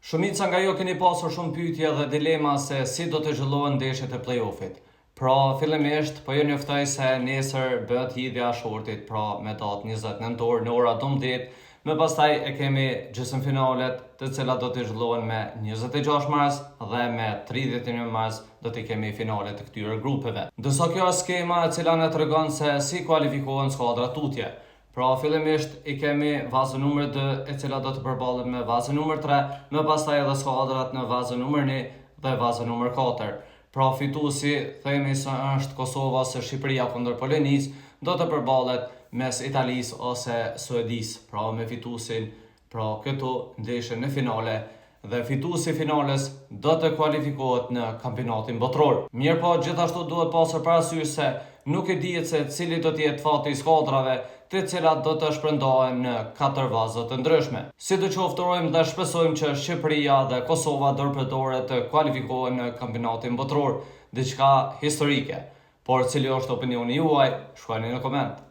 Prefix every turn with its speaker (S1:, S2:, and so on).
S1: Shumica nga ju keni pasur shumë pyetje dhe dilema se si do të zhvillohen ndeshjet e play-offit. Pra, fillimisht po ju njoftoj se nesër bëhet hidhja e shortit, pra me datë 20 nëntor në ora 12. Më pastaj e kemi gjysmëfinalet, të cilat do të zhvillohen me 26 mars dhe me 31 mars do të kemi finalet të këtyre grupeve. Ndërsa kjo është skema e cila na tregon se si kualifikohen skuadrat tutje. Pra, fillimisht i kemi vazën numër 2, e cila do të përballet me vazën numër 3, më pastaj edhe skuadrat në vazën numër 1 dhe vazën numër 4. Pra, fituesi themi se është Kosova ose Shqipëria kundër Polonisë, do të përballet mes Italisë ose Suedisë. Pra, me fituesin, pra këtu ndeshjen në finale dhe fituesi i finales do të kualifikohet në kampionatin botror. Mirëpo, gjithashtu duhet pasur parasysh se nuk e dihet se cili do të jetë fati i skuadrave, të cilat do të shpërndahen në 4 vaza të ndryshme. Sidoqoftë urojmë dhe shpresojmë që Shqipëria dhe Kosova ndërpërtore të kualifikohen në kampionatin botror, diçka historike. Por cili është opinioni juaj, shkruani në koment.